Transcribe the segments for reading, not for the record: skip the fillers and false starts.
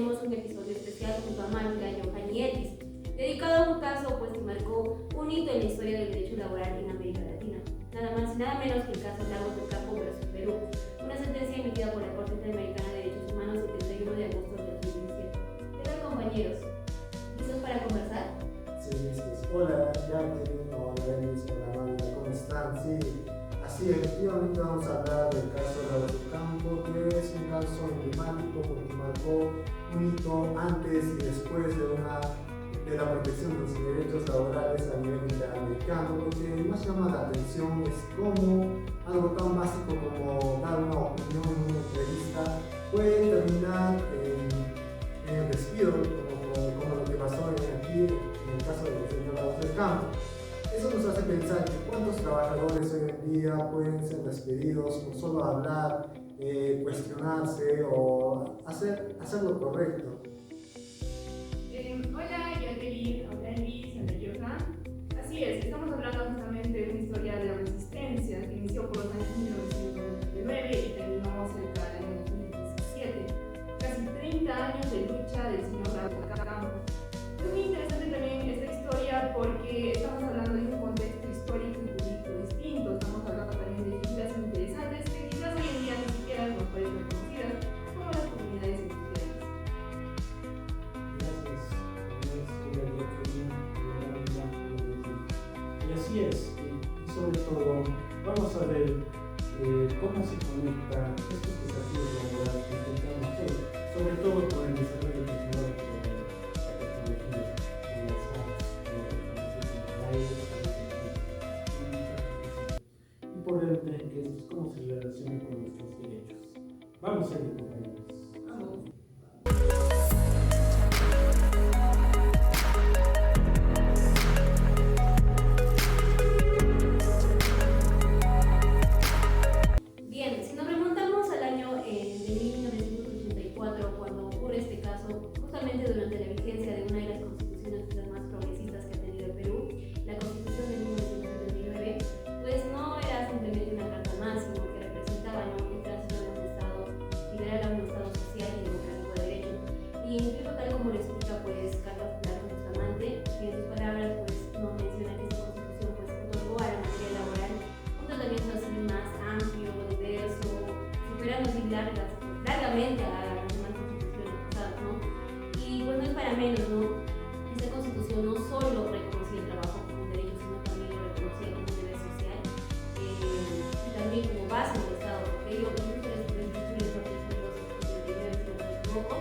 tenemos un episodio especial junto a Mónica Johannietis, dedicado a un caso pues, que marcó un hito en la historia del derecho laboral en América Latina. Nada más y nada menos que el caso Lagos del Campo versus Perú, una sentencia emitida por la Corte Interamericana de Derechos Humanos el 31 de agosto de 2017. ¿Qué tal, compañeros? ¿Listos para conversar? Sí, listos. Hola, Jacqueline, hola, Elis, hola, Amanda, ¿cómo están? Sí, así efectivamente vamos a hablar del caso Lagos del Campo, que es un caso emblemático porque marcó un hito antes y después de la protección de los derechos laborales a nivel interamericano. Lo que más llama la atención es cómo algo tan básico como dar una opinión en una entrevista puede terminar en el despido, como lo que pasó aquí en el caso de los señores Lagos del Campo. Eso nos hace pensar que cuántos trabajadores hoy en día pueden ser despedidos por solo hablar, cuestionarse o hacer lo correcto. Hola, Jacqueline, hola Elis, hola Johan. Así es, estamos hablando justamente de una historia de resistencia que inició por los años 1999 y terminó cerca del año 2017. Casi 30 años de lucha del señor Lagos del Campo. Es muy interesante también esta historia porque estamos hablando de un contexto histórico y político distinto. Estamos hablando también de figuras interesantes que quizás hoy en día ni siquiera nos parecen reconocidas como las comunidades industriales. Y así es, y sobre todo vamos a ver cómo se conectan estos desafíos laborales que enfrentamos hoy, sobre todo con el desarrollo tecnológico de la tecnología, en las apps, y por ende, cómo se relaciona con nuestros derechos. Vamos a ir, compañeros. Vamos. Bien, si nos remontamos al año de 1984, cuando ocurre este caso, justamente durante la vigencia de una de las constituciones quizás más progresistas que ha tenido el Perú, la Constitución de 1979, pues no era simplemente una carta más, sino que representaba, ¿no?, un tránsito de un Estado liberal a un Estado social y democrático de derecho. Y incluso tal como lo explica pues Carlos Blanco Bustamante, que en sus palabras pues nos menciona que esta Constitución pues otorgó a la materia laboral un tratamiento así más amplio, diverso, superando así largamente a las demás constituciones pasadas, ¿no? Y pues no es para menos, ¿no? Esta Constitución no solo reconocía el trabajo como un derecho, sino también lo reconocía como un deber social y también como base del Estado, porque ello incluso les instituye el artículo 79, si no me equivoco,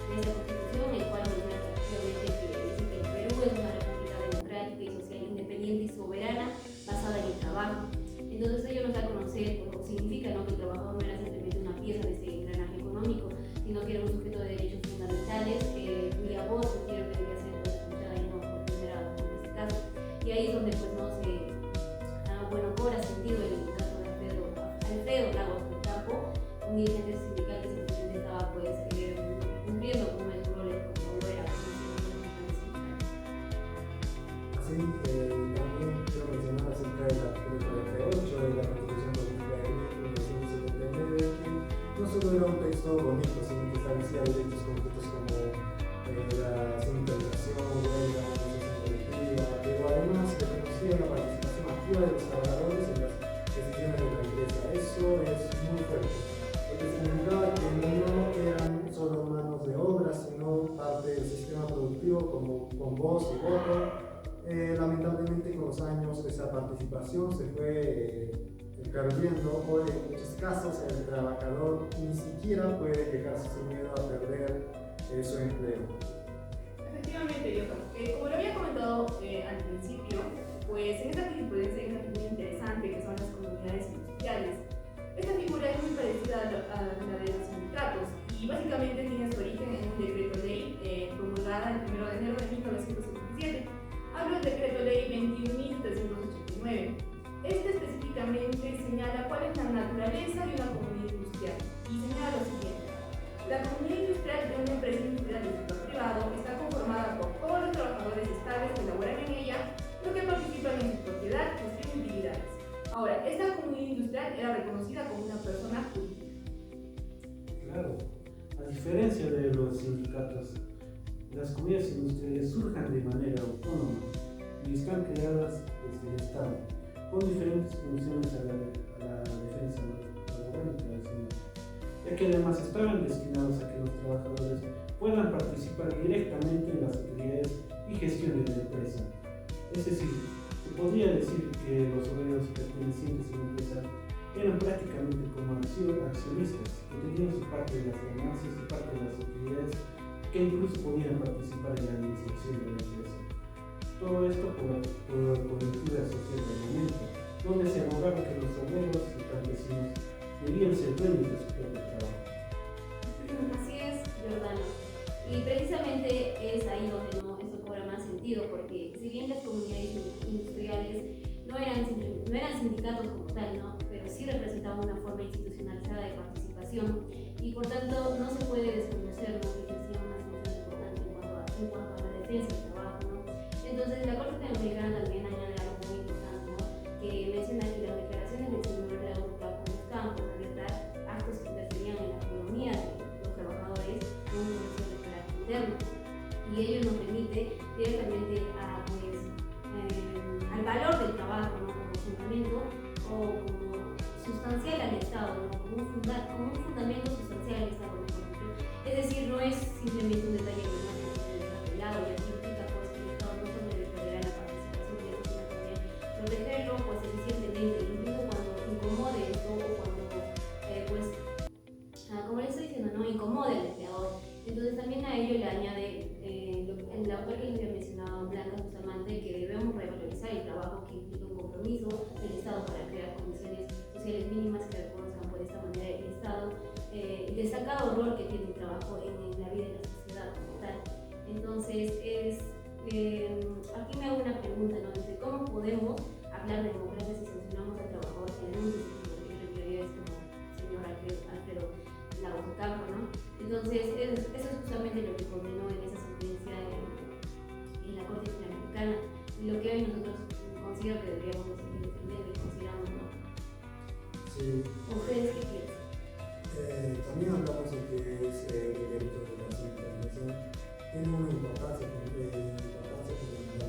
de esta Constitución, el cual menciona efectivamente que dice que el Perú es una república democrática y social independiente y soberana basada en el trabajo. Entonces ello nos da a conocer, o significa, ¿no?, que el trabajador no era simplemente una pieza de este engranaje económico, sino que era un sujeto de derechos fundamentales cuya voz quiero que debía ser escuchada y no por primera vez en este caso. Y ahí es donde pues no se cobra sentido el caso de Alfredo Lagos del Campo, un dirigente sindical que simplemente estaba pues cumpliendo con el rol como lo era como sindical. Así, también quiero mencionar acerca del artículo 48 de la Constitución Política de 1979, que no solo era un texto bonito, sino que establecía derechos concretos como la sindicalización, huelga, negociación colectiva, pero además reconocía la participación activa de los trabajadores en las decisiones de la empresa. Eso es muy fuerte, porque significaba que no eran solo manos de obra, sino parte del sistema productivo con voz y voto. Lamentablemente con los años esa participación se fue perdiendo. Hoy en muchos casos el trabajador ni siquiera puede quejarse sin miedo a perder su empleo. Efectivamente, Johan. Como lo había comentado al principio, pues en esta jurisprudencia hay una figura interesante que son las comunidades industriales. Esta figura es muy parecida a la de los sindicatos y básicamente tiene su origen en un decreto ley promulgada el 1 de enero de 1977. Hablo del decreto ley 21.389. Este específicamente señala cuál es la naturaleza de una comunidad industrial y señala lo siguiente. La comunidad industrial de una empresa industrial del sector privado está conformada por todos los trabajadores estables que laboran en ella, los que participan en su propiedad, gestión y utilidades. Ahora, esta comunidad industrial era reconocida como una persona jurídica. Claro, a diferencia de los sindicatos, las comunidades industriales surjan de manera autónoma y están creadas desde el Estado, con diferentes funciones a la defensa laboral, ya que además estaban destinados a que los trabajadores puedan participar directamente en las actividades y gestión de la empresa. Es decir, se podría decir que los obreros pertenecientes a la empresa eran prácticamente como accionistas, que tenían su parte de las ganancias, su parte de las utilidades, que incluso podían participar en la administración de la empresa. Todo esto por coyuntura social del momento, donde se abogaba que los obreros y campesinos debían ser dueños de su propio trabajo. Así es, Giordano. Y precisamente es ahí donde esto cobra más sentido, porque si bien las comunidades industriales no eran sindicatos como tal, ¿no? Pero sí representaban una forma institucionalizada de participación y por tanto no se puede desconocer, ¿no?, que ejercían una función importante en cuanto a la defensa del trabajo, ¿no? Entonces la Corte Interamericana también añade algo muy importante, ¿no?, que menciona que las declaraciones del señor de la UCA buscaban realizar actos que interferían en la economía de los trabajadores con un proceso de carácter interno, y ello nos remite directamente a, al valor del trabajo, ¿no?, como fundamento o como sustancial al Estado, ¿no?, como un fundamento sustancial al Estado, ¿no? Es decir, no es simplemente un detalle que no se puede dejar de lado, y aquí implica pues que el Estado no solo debe tolerar la participación de ellos, sino también protegerlo pues eficientemente, incluso cuando incomode esto o cuando como le estoy diciendo, no incomode al empleador. Entonces también a ello le añade el autor que les había mencionado, Blanca Bustamante, que debemos revalorizar el trabajo que implica un compromiso del Estado para crear condiciones sociales mínimas que reconozcan por esta manera el Estado, el destacado rol que tiene el trabajo en la vida de la sociedad como tal. Entonces aquí me hago una pregunta, ¿no?, de cómo podemos hablar de democracia si sancionamos al trabajador que denuncia, porque la mayoría es como el señor Alfredo Lagos Ocampo, ¿no? Entonces eso es justamente lo que condenó en esa sentencia en la Corte Interamericana, y lo que hoy nosotros considero que deberíamos defender y consideramos, ¿no? Sí. ¿Ustedes qué piensan? También hablamos de que es el derecho de la internacional. Tiene una importancia fundamental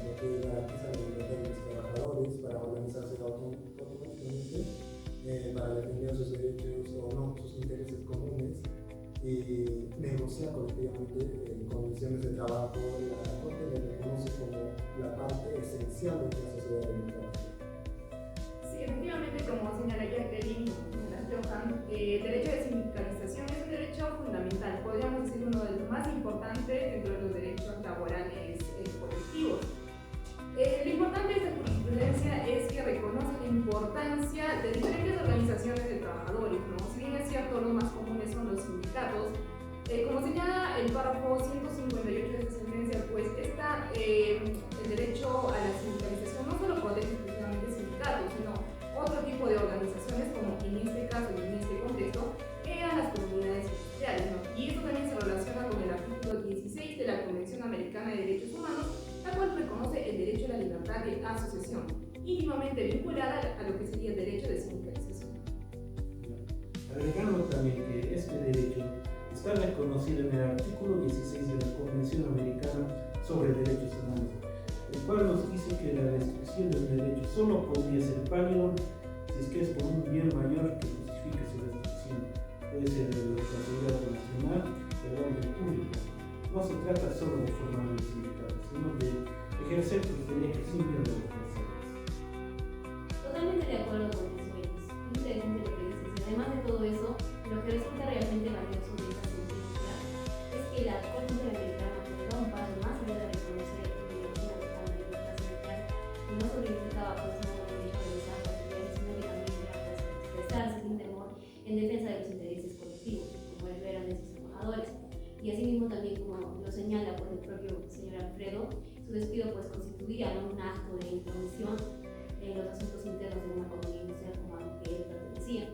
porque garantiza la libertad de los trabajadores para organizarse automáticamente, para defender sus derechos o no, sus intereses comunes y negociar colectivamente condiciones de trabajo. La Corte le reconoce como la parte esencial de la sociedad democrática. Sí, efectivamente, como señala Jacqueline, señala Johan, el derecho de sindicalización es un derecho fundamental, podríamos decir uno de los más importantes dentro de los derechos laborales colectivos. Lo importante de esta jurisprudencia es que reconoce la importancia de diferentes organizaciones de trabajadores, ¿no? Si bien es cierto, los más comunes son los sindicatos, como señala el párrafo 158 de esta sentencia, pues el derecho a la sindicalización no solo protege exclusivamente sindicatos, sino otro tipo de organizaciones, como en este caso y en este contexto, eran las comunidades industriales, ¿no? Y esto también se relaciona con el artículo 16 de la Convención Americana de Derechos Humanos, la cual reconoce el derecho a la libertad de asociación, íntimamente vinculada a lo que sería el derecho de sindicalización. Agregando también que este derecho está reconocido en el artículo 16 de la Convención Americana sobre Derechos Humanos, el cual nos dice que la restricción del derecho solo podría ser válido si es que es por un bien mayor que justifique su restricción. Puede ser de la seguridad nacional, del orden público. No se trata solo de formar un sindicato, sino de ejercer tus derechos sin miedo a los terceros. Totalmente de acuerdo con eso, Elis. Interesante lo que dices. Y además de todo eso, lo que resulta realmente valioso de esta sentencia es que la Corte Interamericana da un paso más allá de reconocer el derecho a la libertad sindical, y no solo implicaba pues no el derecho a realizar sus actividades, sino que también era pues expresarse sin temor en defensa de los intereses colectivos, como el ver a sus trabajadores. Y asimismo también, como lo señala pues el propio señor Alfredo, su despido pues constituía, ¿no?, un acto de intromisión en los asuntos internos de una comunidad industrial como a la que él pertenecía.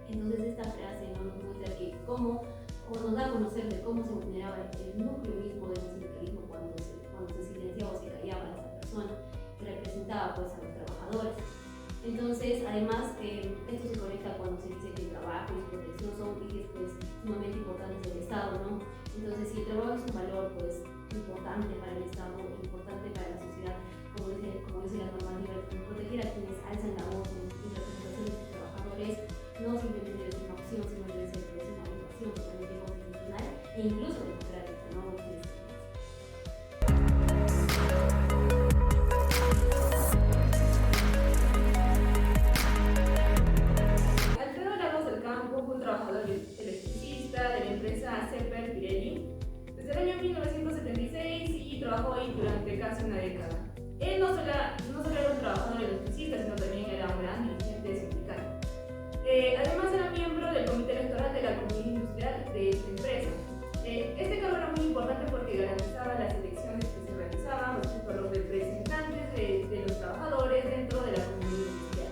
Entonces esta frase, ¿no?, nos muestra que o nos da a conocer de cómo se vulneraba el núcleo mismo del sindicalismo cuando se silenciaba o se callaba a esta persona que representaba pues a los trabajadores. Entonces, además, esto se conecta cuando se dice que el trabajo y su protección son pilares pues sumamente importantes del Estado, ¿no? Entonces, si el trabajo es un valor pues importante para el Estado, importante para la sociedad, como dice la normativa, proteger a quienes alzan la voz en representación de sus trabajadores, no simplemente debe ser una opción, sino debe ser pues, una obligación totalmente constitucional e incluso democrática, ¿no? Alfredo Lagos del Campo fue un trabajador electricista de la empresa Cepper Pirelli desde el año 1976 y trabajó ahí durante casi una década. Él no solo era un trabajador electricista, sino también era un gran dirigente sindical. Además era miembro del comité electoral de la comunidad industrial de esta empresa. Este cargo era muy importante porque garantizaba las elecciones que se realizaban respecto a los representantes de los trabajadores dentro de la comunidad industrial.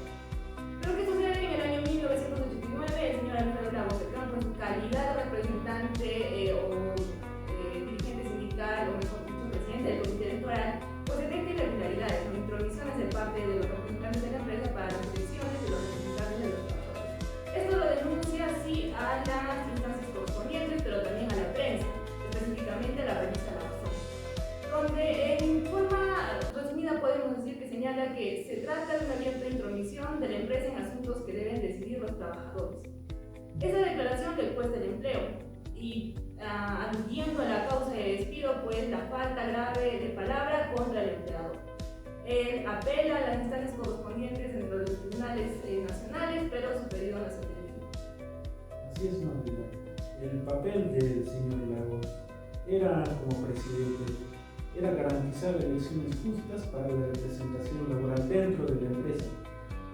Pero ¿qué sucede en el año 1989? El señor Alfredo Lagos del Campo, en su calidad de representante o dirigente sindical, o mejor dicho, presidente del comité electoral, pues detecta irregularidades o intromisiones de parte de los representantes de la empresa para las elecciones de los representantes de los trabajadores. Esto lo denuncia sí a las instancias correspondientes, pero también a la prensa, específicamente a la revista La Razón, donde en forma resumida podemos decir que señala que se trata de una abierta intromisión de la empresa en asuntos que deben decidir los trabajadores. Esa declaración le cuesta el empleo y aludiendo a la causa de despido, pues la falta grave de palabra contra el empleador. Él apela a las instancias correspondientes dentro de los tribunales nacionales, pero su pedido no se tiene. Así es, Marina. El papel del señor Lagos era, como presidente, era garantizar elecciones justas para la representación laboral dentro de la empresa,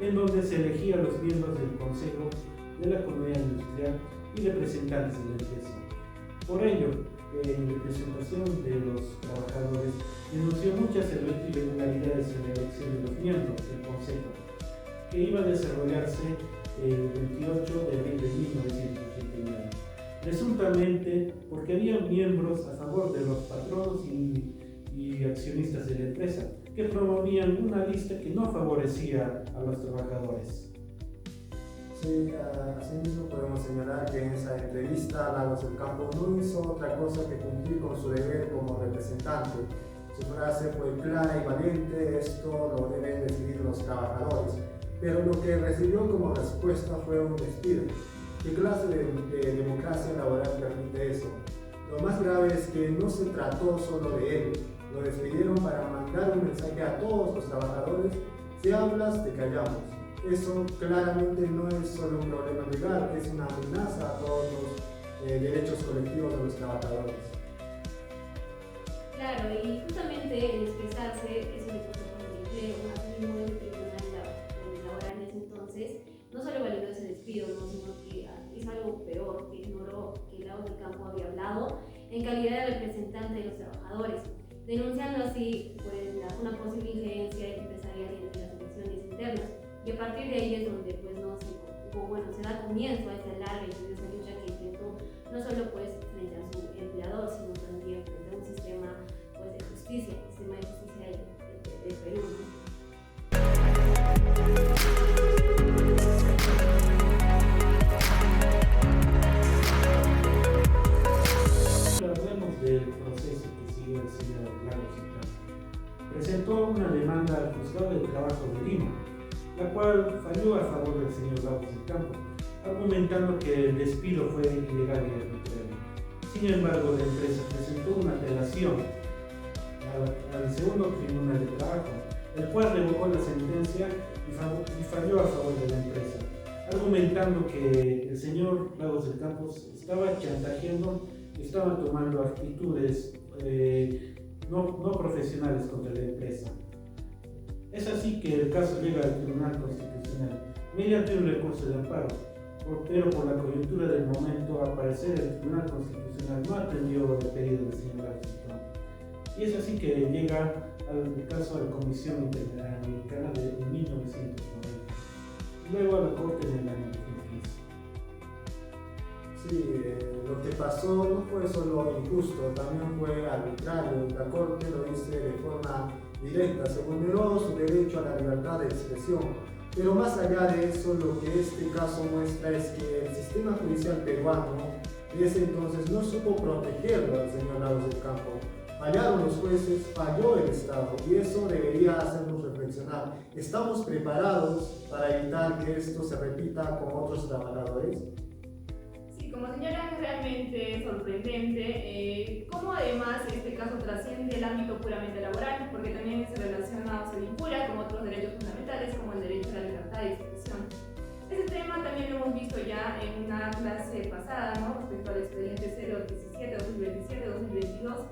en donde se elegían los miembros del Consejo de la Comunidad Industrial y representantes de la empresa. Por ello, en representación de los trabajadores, denunció muchas irregularidades en la elección de los miembros del Consejo, que iba a desarrollarse el 28 de abril de 1989, presuntamente porque había miembros a favor de los patronos y accionistas de la empresa, que promovían una lista que no favorecía a los trabajadores. Sí, asimismo podemos señalar que en esa entrevista Lagos del Campo no hizo otra cosa que cumplir con su deber como representante. Su frase fue clara y valiente: esto lo deben decidir los trabajadores. Pero lo que recibió como respuesta fue un despido. ¿Qué clase de democracia laboral permite eso? Lo más grave es que no se trató solo de él. Lo despidieron para mandar un mensaje a todos los trabajadores: si hablas, te callamos. Eso claramente no es solo un problema legal, es una amenaza a todos los derechos colectivos de los trabajadores. Claro, y justamente el expresarse, eso le pasó con el empleo, asimismo el tribunal laboral en ese entonces, no solo validó ese despido, ¿no? Sino que hizo algo peor, que ignoró que Lagos del Campo había hablado en calidad de representante de los trabajadores, denunciando así pues, una posible injerencia empresarial en las elecciones internas. Y a partir de ahí es donde pues, se da comienzo a esta larga y tediosa lucha que intentó no solo pues, frente a su empleador, sino también frente a un sistema pues, de justicia, el sistema de justicia del Perú, ¿no? Hablemos del proceso que siguió el señor Lagos del Campo. Presentó una demanda al Juzgado del Trabajo de Lima, la cual falló a favor del señor Lagos del Campo, argumentando que el despido fue ilegal y arbitrario. Sin embargo, la empresa presentó una apelación al segundo tribunal de trabajo, el cual revocó la sentencia y falló a favor de la empresa, argumentando que el señor Lagos del Campo estaba chantajeando y estaba tomando actitudes no profesionales contra la empresa. Es así que el caso llega al Tribunal Constitucional mediante un recurso de amparo, pero por la coyuntura del momento, al parecer el Tribunal Constitucional no atendió el pedido del señor Lagos del Campo. Y es así que llega al caso a la Comisión Interamericana de 1990, luego a la Corte en el año 2015. Sí, lo que pasó no fue solo injusto, también fue arbitrario. La Corte lo dice de forma directa: se vulneró su derecho a la libertad de expresión. Pero más allá de eso, lo que este caso muestra es que el sistema judicial peruano y ese entonces no supo protegerlo al señor Lagos del Campo. Fallaron los jueces, falló el Estado y eso debería hacernos reflexionar. ¿Estamos preparados para evitar que esto se repita con otros trabajadores? Sí, como señalan, es realmente sorprendente cómo además este caso trasciende el ámbito puramente laboral, porque también se relaciona o se vincula con otros derechos fundamentales como el derecho a la libertad de expresión. Este tema también lo hemos visto ya en una clase pasada, ¿no? Respecto al expediente 017-2027-2022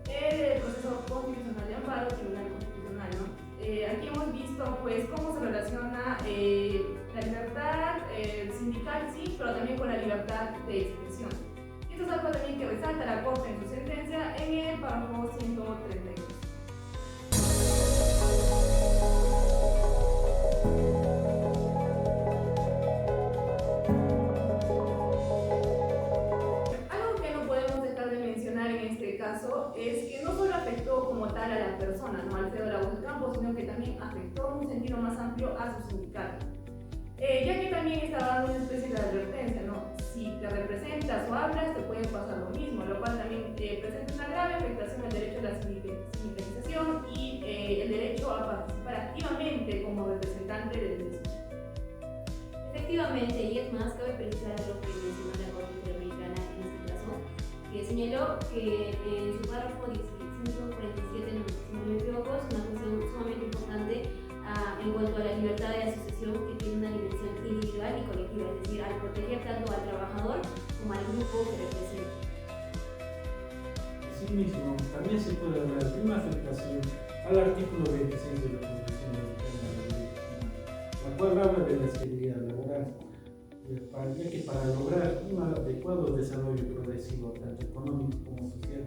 del proceso constitucional de amparo, Tribunal Constitucional, ¿no? Aquí hemos visto pues cómo se relaciona la libertad sindical, sí, pero también con la libertad de expresión. Y esto es algo también que resalta la Corte en su sentencia en el párrafo 132. Es que no solo afectó como tal a la persona, ¿no? Alfredo Lagos del Campo, sino que también afectó en un sentido más amplio a su sindicato. Ya que también estaba dando una especie de advertencia, ¿no? Si te representas o hablas, te puede pasar lo mismo, lo cual también presenta una grave afectación al derecho a la sindicalización y el derecho a participar activamente como representante del mismo. Efectivamente, y es más, cabe precisar lo que mencionó la Corte Interamericana en este caso, que señaló que en su párrafo 147, si no me equivoco, es una cuestión sumamente importante en cuanto a la libertad de asociación, que tiene una dimensión individual y colectiva, es decir, al proteger tanto al trabajador como al grupo que representa. Asimismo, también se puede hablar de una afectación al artículo 26 de la Convención Americana de Derechos Humanos, la cual habla de la estabilidad laboral, ya que para lograr un adecuado desarrollo progresivo, tanto económico como social,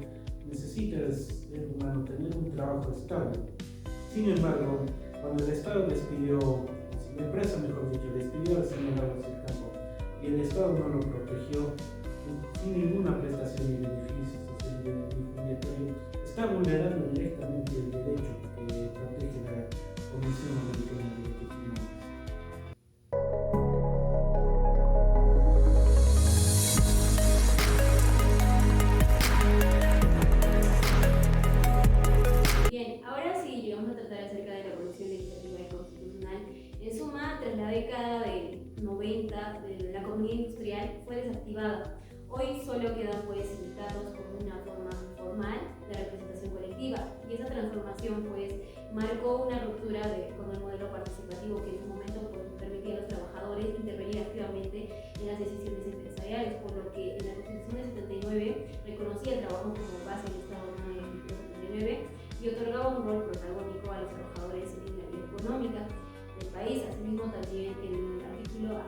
necesita el ser humano tener un trabajo estable. Sin embargo, cuando el Estado despidió, la empresa mejor dicho, despidió al señor Lagos del Campo y el Estado no lo protegió sin ninguna prestación ni beneficio social ni obligatorio, está vulnerando directamente el derecho que protege la Convención Americana de Derechos Humanos. Bien, ahora sí llegamos a tratar acerca de la evolución legislativa y constitucional. En suma, tras la década de 90 de la comunidad industrial fue desactivada. Hoy solo quedan pues sindicatos como una forma formal de representación colectiva, y esa transformación pues marcó una ruptura con el modelo participativo que en su momento pues, permitía a los trabajadores intervenir activamente en las decisiones empresariales, por lo que en la Constitución del 79 reconocía el trabajo como base del Estado en el artículo 79 y otorgaba un rol protagónico a los trabajadores en la vida económica del país. Asimismo, también el artículo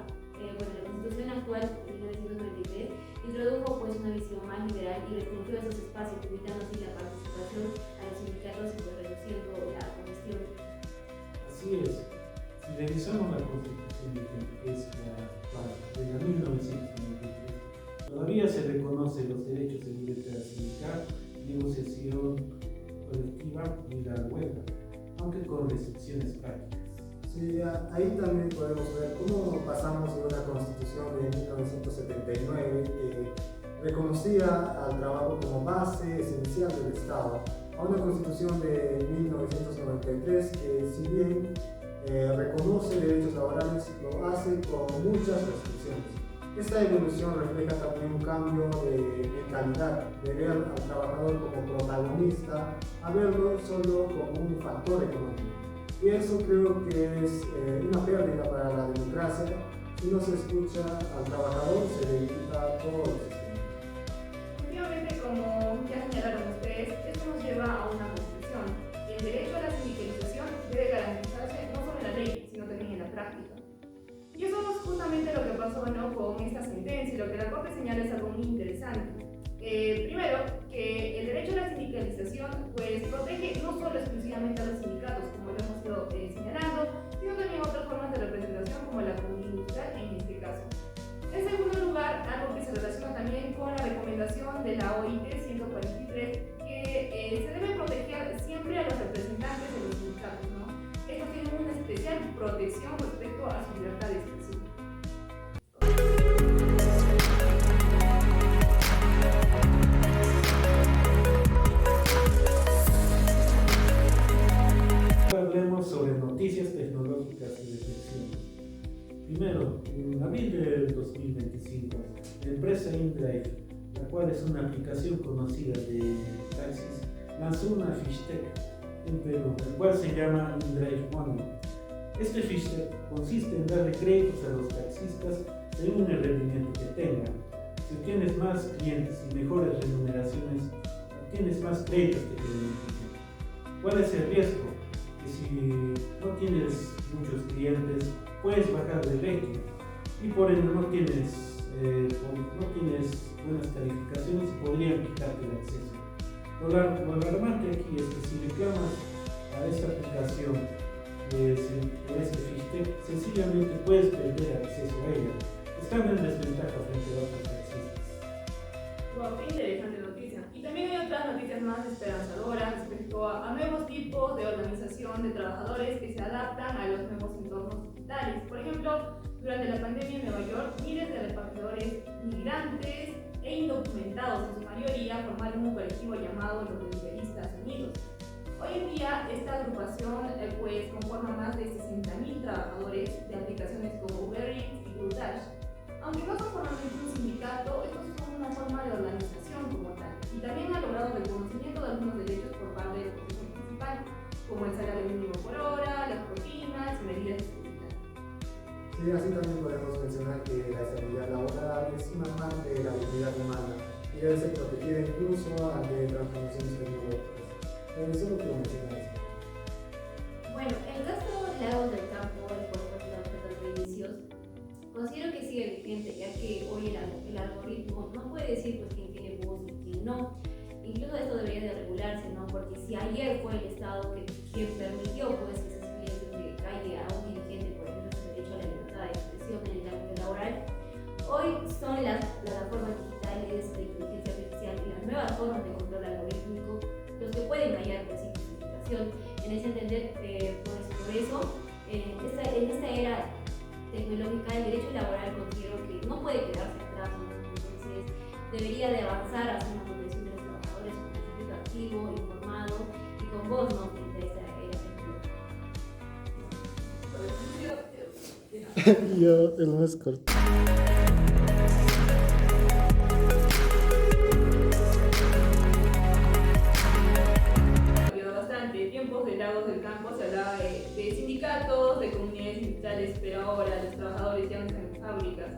la Constitución actual de 1993 introdujo pues una visión más liberal y restringió esos espacios, limitando así la participación a los sindicatos y pues, reduciendo la comisión. Así es. Si revisamos la Constitución que es de la 1993, todavía se reconoce los derechos de libertad sindical, negociación colectiva y la huelga, aunque con restricciones prácticas. Sí, ahí también podemos ver cómo pasamos de una constitución de 1979 que reconocía al trabajo como base esencial del Estado, a una constitución de 1993 que si bien reconoce derechos laborales, lo hace con muchas restricciones. Esta evolución refleja también un cambio de mentalidad, de ver al trabajador como protagonista, a verlo solo como un factor económico. Y eso creo que es una pérdida para la democracia. Si no se escucha al trabajador, se debilita todo el sistema. Efectivamente, como ya señalaron ustedes, esto nos lleva a una conclusión. El derecho a la sindicalización debe garantizarse no solo en la ley, sino también en la práctica. Y eso es justamente lo que pasó, ¿no?, con esta sentencia, y lo que la Corte señala es algo muy interesante. Primero, que el derecho a la sindicalización pues, protege no solo exclusivamente a los sindicatos, como lo hemos ido señalando, sino también otras formas de representación, como la comunidad industrial en este caso. En segundo lugar, algo que se relaciona también con la recomendación de la OIT 143, que se debe proteger siempre a los representantes de los sindicatos, ¿no? Estos tienen una especial protección respecto a su libertad de expresión. lanzó una fishtech en Perú, el cual se llama InDrive Money. Este fishtech consiste en darle créditos a los taxistas según el rendimiento que tengan. Si obtienes más clientes y mejores remuneraciones, obtienes más créditos que te benefician. ¿Cuál es el riesgo? Que si no tienes muchos clientes, puedes bajar de rating y por ende no tienes buenas calificaciones y podrían quitarte el acceso. Lo alarmante aquí es que si reclamas a esta aplicación o este fishtech, sencillamente puedes perder acceso a ella, estando en desventaja frente a otros taxistas. Wow, qué interesante noticia. Y también hay otras noticias más esperanzadoras respecto a nuevos tipos de organización de trabajadores que se adaptan a los nuevos entornos digitales. Por ejemplo, durante la pandemia en Nueva York, miles de repartidores migrantes e indocumentados en su mayoría formaron un colectivo llamado los Deliveristas Unidos. Hoy en día esta agrupación pues conforma más de 60.000 trabajadores de aplicaciones como Uber Eats y DoorDash. Aunque no son formalmente un sindicato, estos son una forma de organización como tal y también ha logrado reconocimiento de algunos derechos por parte del Consejo Municipal, como el salario mínimo por hora, las propinas y medidas de seguridad. Sí, así también podemos mencionar que la estabilidad laboral es una parte de la dignidad humana y debe ser protegida incluso ante transformaciones tecnológicas. Solo quiero mencionar eso. Bueno, el caso Lagos del Campo, el cual fue tratado de inicios, considero que sigue vigente, ya que hoy el algoritmo no puede decir pues quién tiene voz y quién no. Incluso esto debería de regularse, ¿no? Porque si ayer fue el Estado quien permitió pues que se subiese de calle a un dirigente por ejemplo su derecho a la libertad de expresión en el ámbito laboral, hoy son las plataformas digitales de inteligencia artificial y las nuevas formas de control algorítmico los que pueden hallar pues sin justificación. En ese entender, por eso, en esta era tecnológica, el derecho laboral considero que no puede quedarse atrás, ¿no? Entonces debería de avanzar hacia una protección de los trabajadores con un sujeto activo, informado y con voz, ¿no? Frente a esta era tecnológica. Yo, el más corto. Tiempos de Lagos del Campo se hablaba de sindicatos, de comunidades sindicales, pero ahora los trabajadores ya no están en fábricas.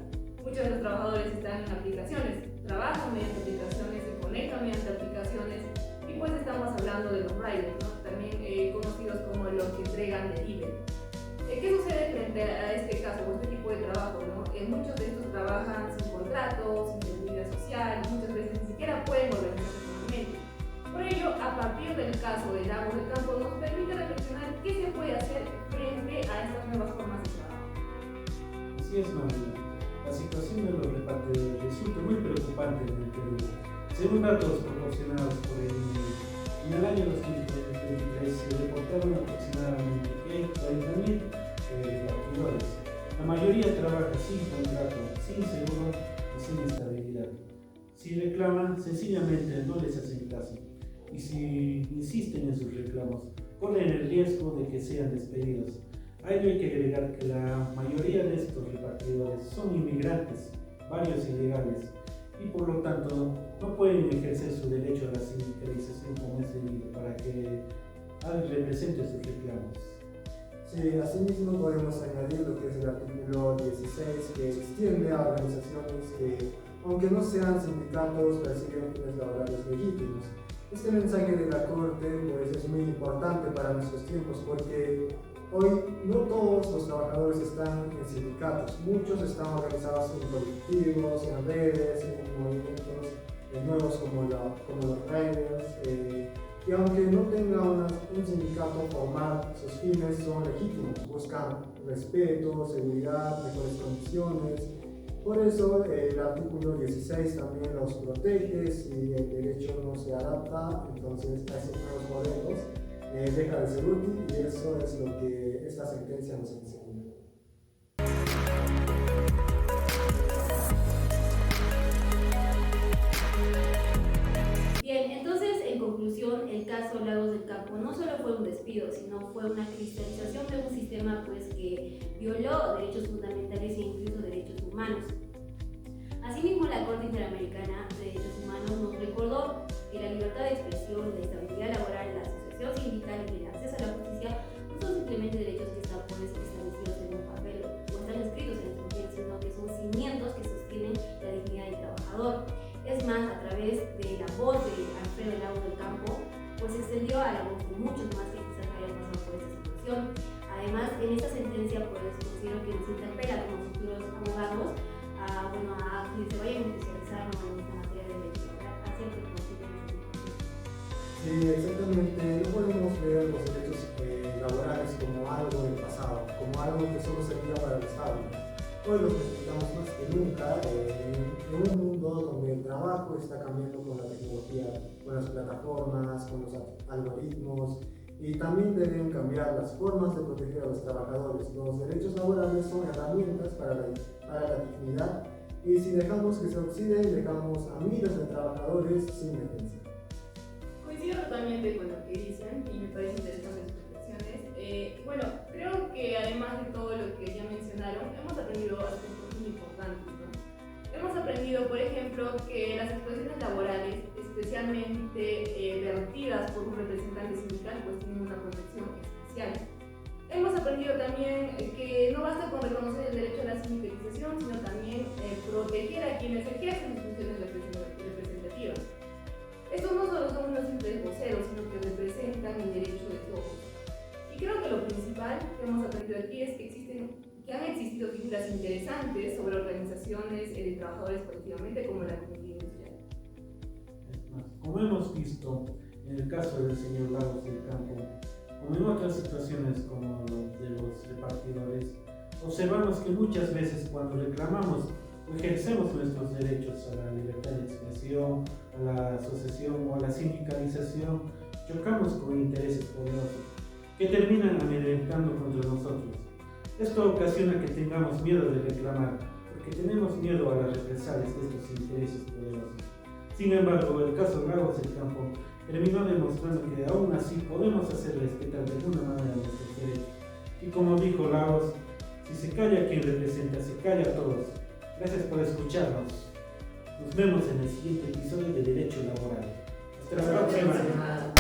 Muchos de los trabajadores están en aplicaciones, trabajan mediante aplicaciones, se conectan mediante aplicaciones y pues estamos hablando de los riders, ¿no? También conocidos como los que entregan delivery. ¿Qué sucede frente a este caso o este tipo de trabajo, ¿no? Muchos de estos trabajan sin contratos, sin seguridad social, muchas veces ni siquiera pueden organizarse formalmente. Por ello, a partir del caso de Lagos del Campo, nos permite reflexionar qué se puede hacer frente a estas nuevas formas de trabajo. Así es, Manuel. La situación de los repartidores resulta muy preocupante en el Perú. Según datos proporcionados por el INE, en el año 2023 se reportaron aproximadamente 40.000 repartidores. La mayoría trabaja sin contrato, sin seguro y sin estabilidad. Si reclaman, sencillamente no les hacen caso. Y si insisten en sus reclamos, corren el riesgo de que sean despedidos. A ello hay que agregar que la mayoría de estos repartidores son inmigrantes, varios ilegales, y por lo tanto no pueden ejercer su derecho a la sindicalización como es debido para que represente sus reclamos. Sí, asimismo podemos añadir lo que es el artículo 16 que extiende a organizaciones que, aunque no sean sindicatos, persiguen fines laborales legítimos. Este mensaje de la Corte pues, es muy importante para nuestros tiempos porque hoy no todos los trabajadores están en sindicatos, muchos están organizados en colectivos, en redes, en movimientos nuevos como los riders, y aunque no tenga un sindicato formal, sus fines son legítimos, buscan respeto, seguridad, mejores condiciones. Por eso el artículo 16 también los protege. Si el derecho no se adapta entonces a esos nuevos modelos, deja de ser útil y eso es lo que esta sentencia nos enseña. Bien, entonces en conclusión el caso Lagos del Campo no solo fue un despido, sino fue una cristalización de un sistema pues, que violó derechos fundamentales e incluso derechos humanos. Asimismo, la Corte Interamericana de Derechos Humanos nos recordó que la libertad de expresión, la estabilidad laboral pues se extendió a la voz de muchos más que quizás hayan pasado por esta situación. Además, en esta sentencia pues considero que nos interpela como futuros abogados a quienes se vayan a especializar en esta materia de derecho a ciertos conocimientos. Sí, exactamente. No podemos ver los derechos laborales como algo del pasado, como algo que solo servía para los fábricas. Hoy los necesitamos más que nunca en un mundo donde el trabajo está cambiando con la tecnología, con las plataformas, con los algoritmos, y también deben cambiar las formas de proteger a los trabajadores. Los derechos laborales son herramientas para la dignidad, y si dejamos que se oxiden, dejamos a miles de trabajadores sin defensa. Coincido totalmente con lo que dicen y me parecen interesantes sus reflexiones. Bueno, creo que además de todo lo que ya mencionaron, hemos aprendido aspectos muy importantes, ¿no? Hemos aprendido, por ejemplo, que las expresiones laborales, especialmente vertidas por un representante sindical, pues tienen una protección especial. Hemos aprendido también que no basta con reconocer el derecho a la sindicalización, sino también proteger a quienes ejercen funciones representativas. Estos no solo son unos simples voceros, sino que representan el derecho de todos. Y creo que lo principal que hemos aprendido aquí es que han existido figuras interesantes sobre organizaciones de trabajadores colectivamente, como la comunidad industrial. Como hemos visto en el caso del señor Lagos del Campo, como en otras situaciones como de los repartidores, observamos que muchas veces cuando reclamamos o ejercemos nuestros derechos a la libertad de expresión, a la asociación o a la sindicalización, chocamos con intereses poderosos que terminan amedrentando contra nosotros. Esto ocasiona que tengamos miedo de reclamar, porque tenemos miedo a las represalias de estos intereses poderosos. Sin embargo, el caso Lagos del Campo terminó demostrando que aún así podemos hacer respetar de alguna manera nuestros derechos. Y como dijo Lagos, si se calla a quien representa, se calla a todos. Gracias por escucharnos. Nos vemos en el siguiente episodio de Derecho Laboral. Hasta la próxima.